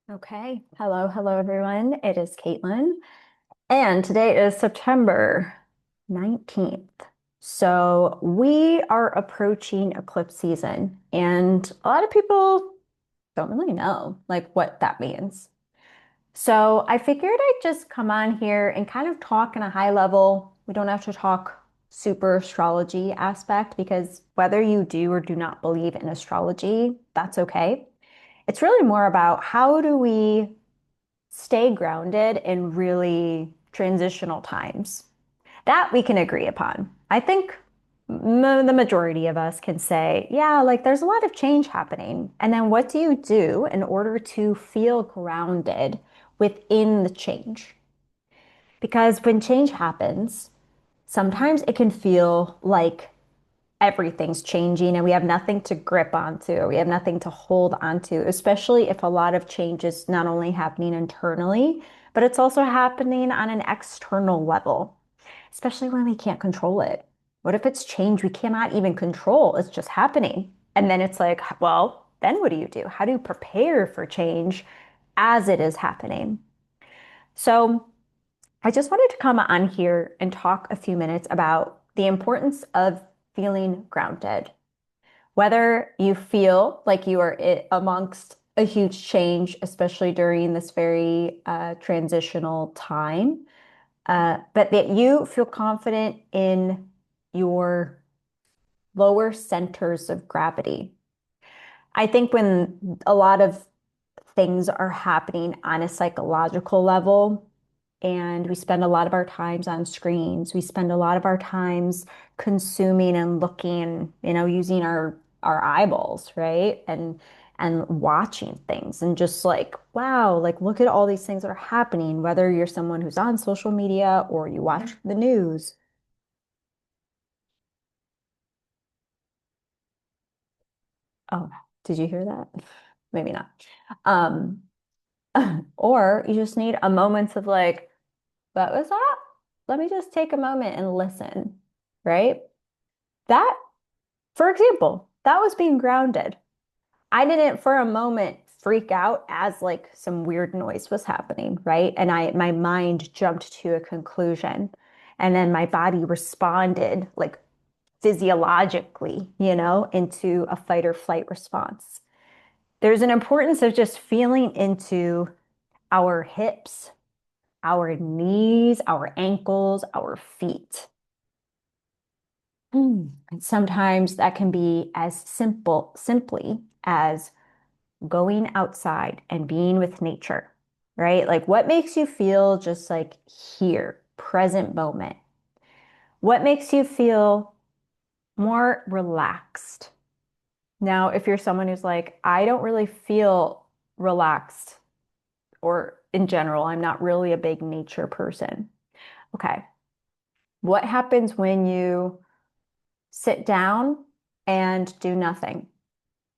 Okay. Hello, everyone. It is Caitlin, and today is September 19th. So we are approaching eclipse season, and a lot of people don't really know like what that means. So I figured I'd just come on here and kind of talk in a high level. We don't have to talk super astrology aspect because whether you do or do not believe in astrology, that's okay. It's really more about how do we stay grounded in really transitional times. That we can agree upon. I think the majority of us can say, yeah, like there's a lot of change happening. And then what do you do in order to feel grounded within the change? Because when change happens, sometimes it can feel like everything's changing and we have nothing to grip onto. We have nothing to hold onto, especially if a lot of change is not only happening internally, but it's also happening on an external level, especially when we can't control it. What if it's change we cannot even control? It's just happening. And then it's like, well, then what do you do? How do you prepare for change as it is happening? So I just wanted to come on here and talk a few minutes about the importance of feeling grounded. Whether you feel like you are amongst a huge change, especially during this very transitional time, but that you feel confident in your lower centers of gravity. I think when a lot of things are happening on a psychological level, and we spend a lot of our times on screens. We spend a lot of our times consuming and looking, using our eyeballs, right? And watching things and just like, wow, like look at all these things that are happening, whether you're someone who's on social media or you watch the news. Oh, did you hear that? Maybe not. Um, or you just need a moment of like, what was that? Let me just take a moment and listen, right? That, for example, that was being grounded. I didn't for a moment freak out as like some weird noise was happening, right? And my mind jumped to a conclusion. And then my body responded like physiologically, into a fight or flight response. There's an importance of just feeling into our hips, our knees, our ankles, our feet. And sometimes that can be as simply as going outside and being with nature, right? Like what makes you feel just like here, present moment? What makes you feel more relaxed? Now, if you're someone who's like, I don't really feel relaxed, or in general, I'm not really a big nature person. Okay. What happens when you sit down and do nothing,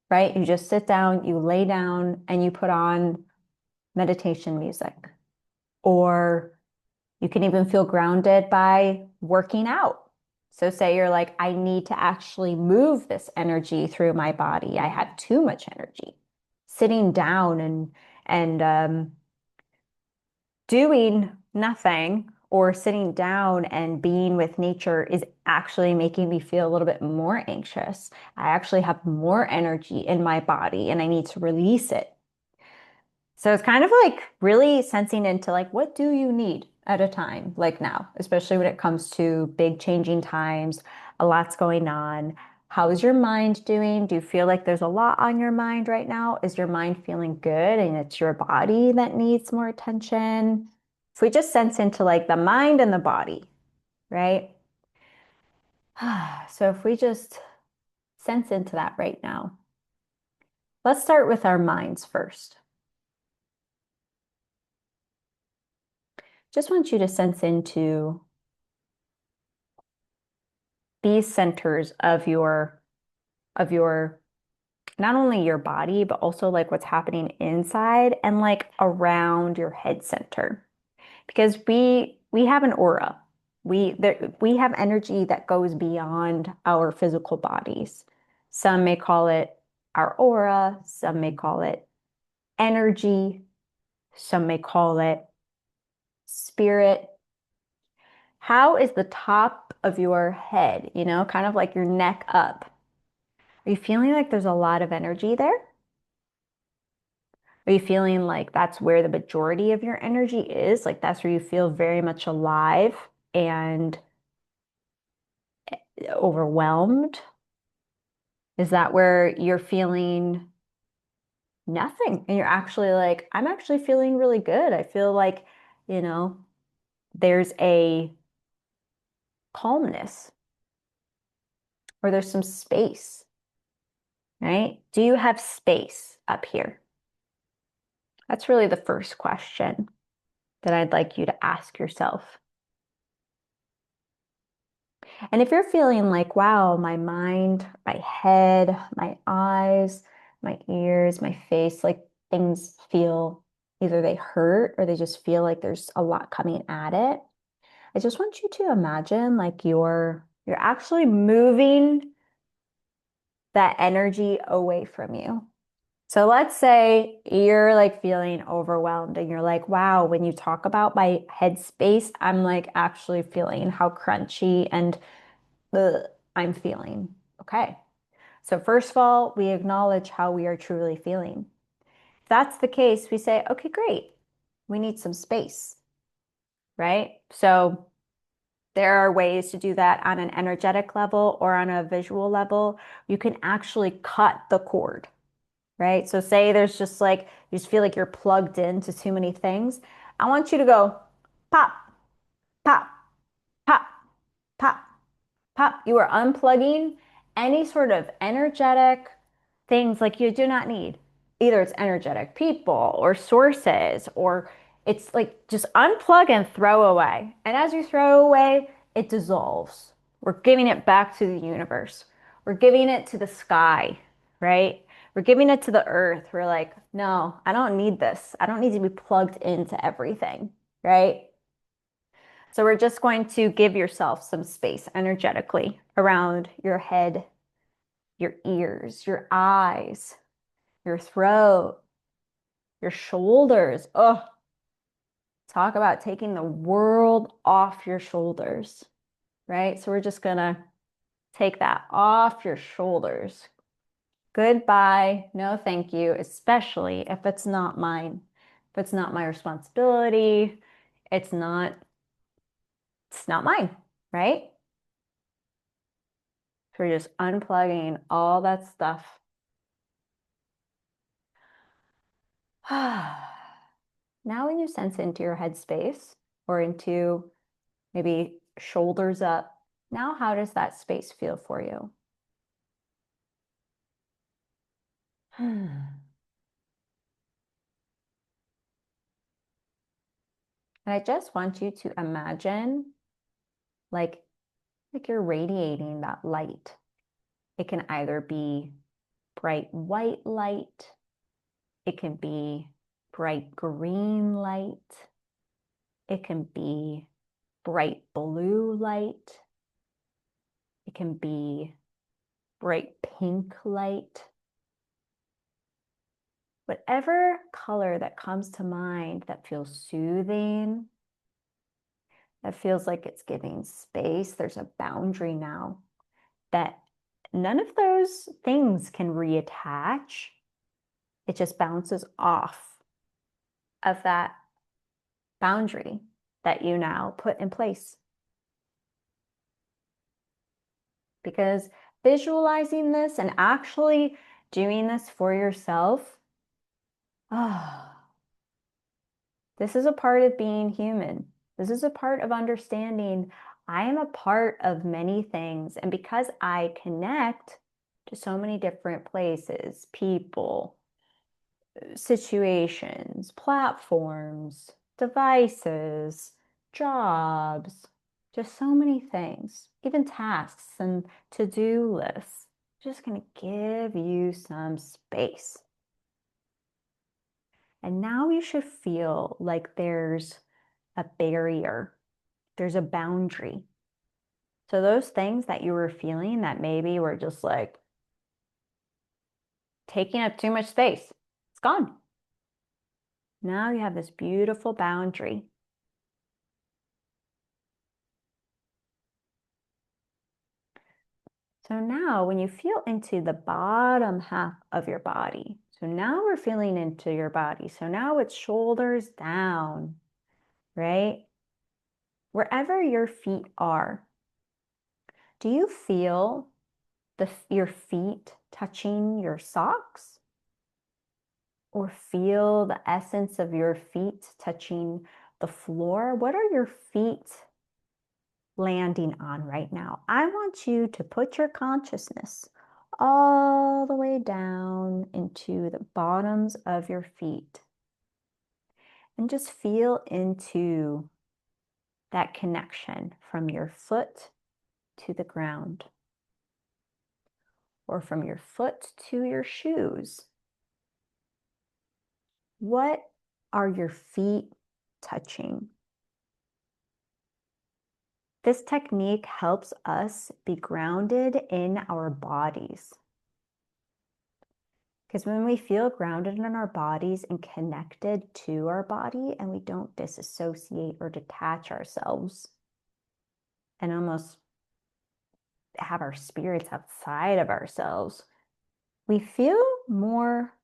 right? You just sit down, you lay down, and you put on meditation music. Or you can even feel grounded by working out. So, say you're like, I need to actually move this energy through my body. I have too much energy. Sitting down and doing nothing or sitting down and being with nature is actually making me feel a little bit more anxious. I actually have more energy in my body and I need to release it. So it's kind of like really sensing into like, what do you need at a time, like now, especially when it comes to big changing times, a lot's going on. How is your mind doing? Do you feel like there's a lot on your mind right now? Is your mind feeling good and it's your body that needs more attention? If we just sense into like the mind and the body, right? So if we just sense into that right now, let's start with our minds first. Just want you to sense into these centers of your not only your body but also like what's happening inside and like around your head center because we have an aura. We have energy that goes beyond our physical bodies. Some may call it our aura, some may call it energy. Some may call it spirit. How is the top of your head, kind of like your neck up? Are you feeling like there's a lot of energy there? Are you feeling like that's where the majority of your energy is? Like that's where you feel very much alive and overwhelmed? Is that where you're feeling nothing and you're actually like, I'm actually feeling really good? I feel like, you know, there's a calmness or there's some space, right? Do you have space up here? That's really the first question that I'd like you to ask yourself. And if you're feeling like, wow, my mind, my head, my eyes, my ears, my face, like things feel either they hurt or they just feel like there's a lot coming at it. I just want you to imagine like you're actually moving that energy away from you. So let's say you're like feeling overwhelmed and you're like, wow, when you talk about my headspace, I'm like actually feeling how crunchy and ugh, I'm feeling. Okay. So first of all, we acknowledge how we are truly feeling. If that's the case, we say, okay, great. We need some space, right? So there are ways to do that on an energetic level or on a visual level. You can actually cut the cord, right? So say there's just like, you just feel like you're plugged into too many things. I want you to go pop, pop, pop, pop, pop. You are unplugging any sort of energetic things like you do not need. Either it's energetic people or sources, or it's like just unplug and throw away. And as you throw away, it dissolves. We're giving it back to the universe. We're giving it to the sky, right? We're giving it to the earth. We're like, no, I don't need this. I don't need to be plugged into everything, right? So we're just going to give yourself some space energetically around your head, your ears, your eyes, your throat, your shoulders. Oh, talk about taking the world off your shoulders, right? So we're just gonna take that off your shoulders. Goodbye, no thank you, especially if it's not mine. If it's not my responsibility, it's not, it's not mine, right? So we're just unplugging all that stuff. Now, when you sense into your headspace or into maybe shoulders up, now how does that space feel for you? And I just want you to imagine like like you're radiating that light. It can either be bright white light, it can be bright green light, it can be bright blue light, it can be bright pink light. Whatever color that comes to mind that feels soothing, that feels like it's giving space, there's a boundary now that none of those things can reattach. It just bounces off of that boundary that you now put in place. Because visualizing this and actually doing this for yourself, oh, this is a part of being human. This is a part of understanding I am a part of many things. And because I connect to so many different places, people, situations, platforms, devices, jobs, just so many things, even tasks and to-do lists. Just going to give you some space. And now you should feel like there's a barrier, there's a boundary. So those things that you were feeling that maybe were just like taking up too much space, it's gone. Now you have this beautiful boundary. So now when you feel into the bottom half of your body, so now we're feeling into your body. So now it's shoulders down, right? Wherever your feet are, do you feel your feet touching your socks? Or feel the essence of your feet touching the floor? What are your feet landing on right now? I want you to put your consciousness all the way down into the bottoms of your feet and just feel into that connection from your foot to the ground or from your foot to your shoes. What are your feet touching? This technique helps us be grounded in our bodies. Because when we feel grounded in our bodies and connected to our body, and we don't disassociate or detach ourselves and almost have our spirits outside of ourselves, we feel more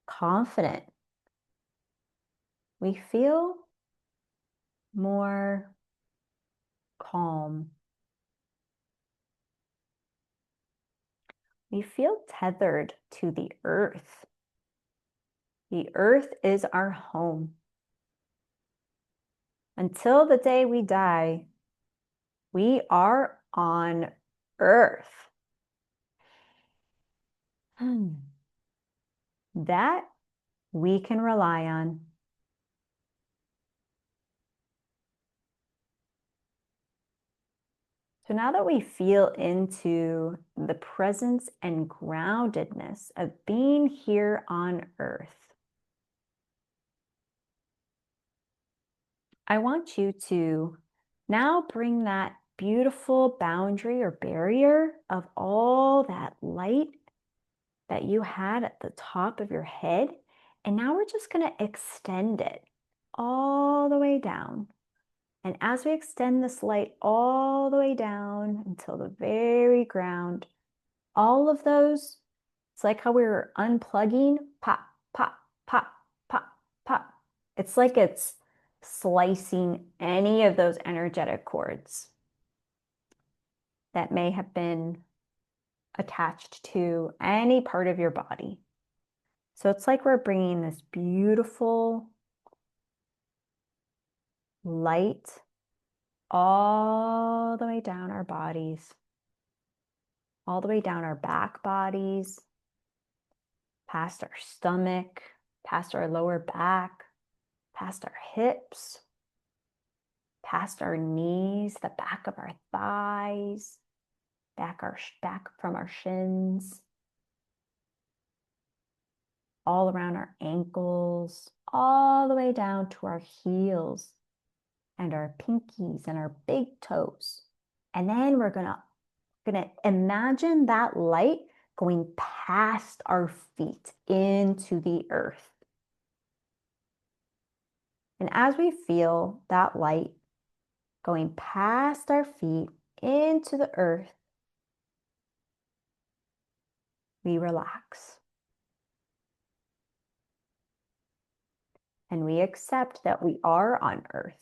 confident. We feel more calm. We feel tethered to the earth. The earth is our home. Until the day we die, we are on earth. That we can rely on. So now that we feel into the presence and groundedness of being here on earth, I want you to now bring that beautiful boundary or barrier of all that light that you had at the top of your head. And now we're just going to extend it all the way down. And as we extend this light all the way down until the very ground, all of those, it's like how we were unplugging, pop, pop, pop, pop, pop. It's like it's slicing any of those energetic cords that may have been attached to any part of your body. So it's like we're bringing this beautiful light all the way down our bodies, all the way down our back bodies, past our stomach, past our lower back, past our hips, past our knees, the back of our thighs, back from our shins, all around our ankles, all the way down to our heels and our pinkies and our big toes. And then we're gonna imagine that light going past our feet into the earth. And as we feel that light going past our feet into the earth, we relax. And we accept that we are on earth.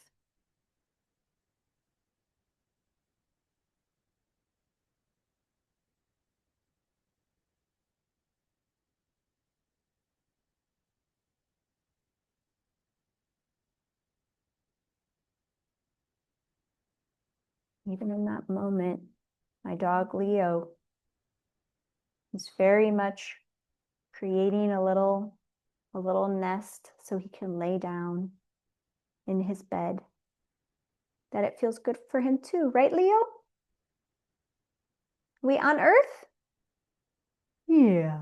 Even in that moment, my dog Leo is very much creating a little nest so he can lay down in his bed. That it feels good for him too, right, Leo? We on Earth? Yeah.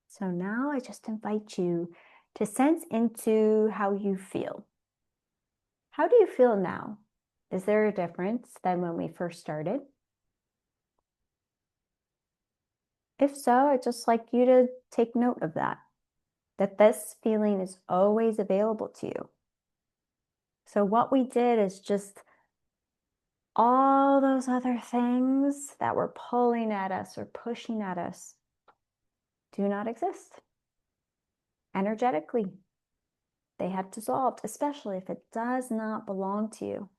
So now I just invite you to sense into how you feel. How do you feel now? Is there a difference than when we first started? If so, I'd just like you to take note of that this feeling is always available to you. So what we did is just all those other things that were pulling at us or pushing at us do not exist. Energetically, they have dissolved, especially if it does not belong to you.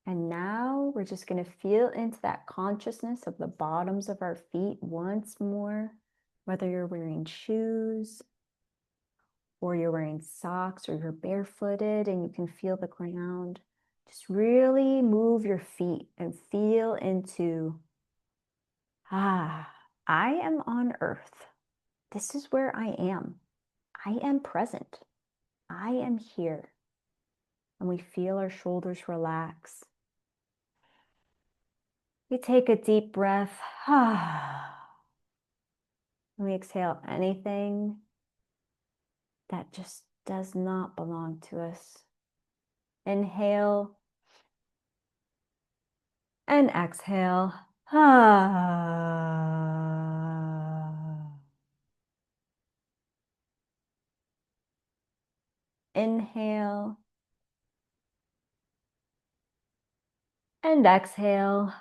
And now we're just going to feel into that consciousness of the bottoms of our feet once more, whether you're wearing shoes or you're wearing socks or you're barefooted and you can feel the ground. Just really move your feet and feel into, I am on earth. This is where I am. I am present. I am here. And we feel our shoulders relax. We take a deep breath. And we exhale anything that just does not belong to us. Inhale and exhale. Inhale and exhale.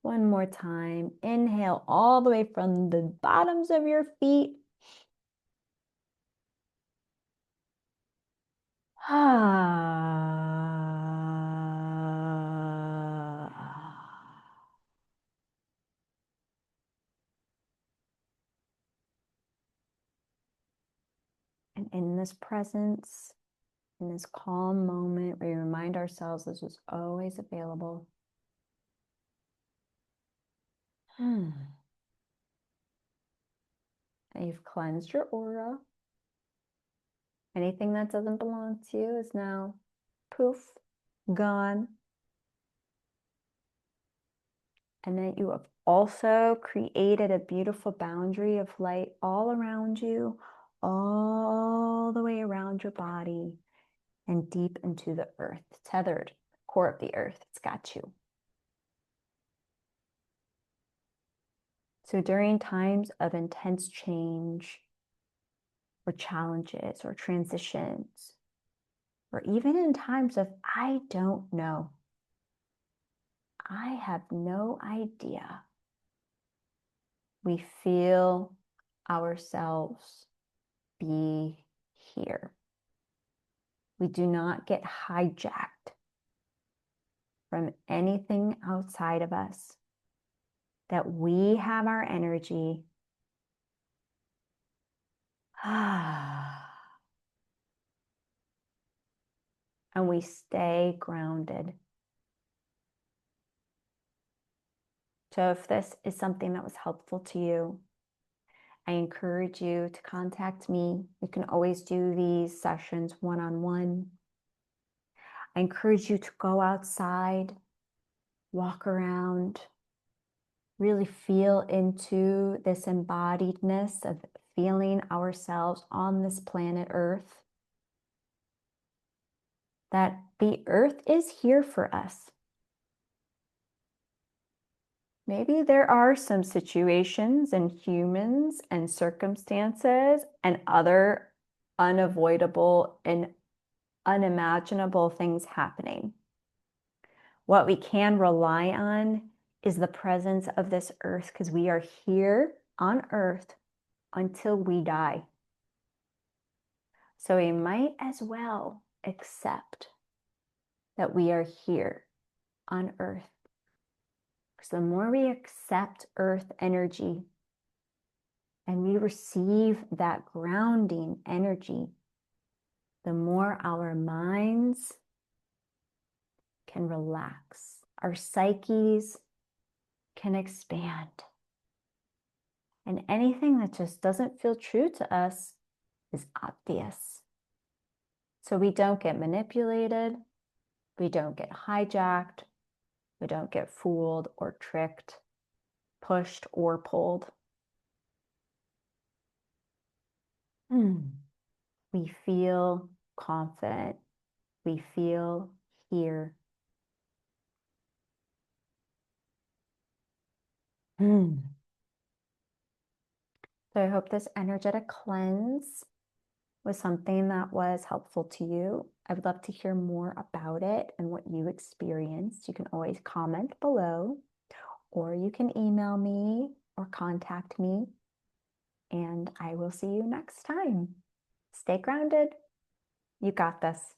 One more time. Inhale all the way from the bottoms of your feet. And in this presence, in this calm moment, we remind ourselves this is always available. And you've cleansed your aura. Anything that doesn't belong to you is now poof, gone. And then you have also created a beautiful boundary of light all around you, all the way around your body and deep into the earth, tethered, core of the earth. It's got you. So during times of intense change or challenges or transitions, or even in times of, I don't know, I have no idea, we feel ourselves be here. We do not get hijacked from anything outside of us, that we have our energy. And we stay grounded. So if this is something that was helpful to you, I encourage you to contact me. You can always do these sessions one-on-one. I encourage you to go outside, walk around, really feel into this embodiedness of feeling ourselves on this planet Earth. That the Earth is here for us. Maybe there are some situations and humans and circumstances and other unavoidable and unimaginable things happening. What we can rely on is the presence of this earth, because we are here on earth until we die. So we might as well accept that we are here on earth. Because the more we accept earth energy and we receive that grounding energy, the more our minds can relax, our psyches can expand. And anything that just doesn't feel true to us is obvious. So we don't get manipulated, we don't get hijacked, We don't get fooled or tricked, pushed or pulled. We feel confident. We feel here. So I hope this energetic cleanse was something that was helpful to you. I would love to hear more about it and what you experienced. You can always comment below, or you can email me or contact me, and I will see you next time. Stay grounded. You got this.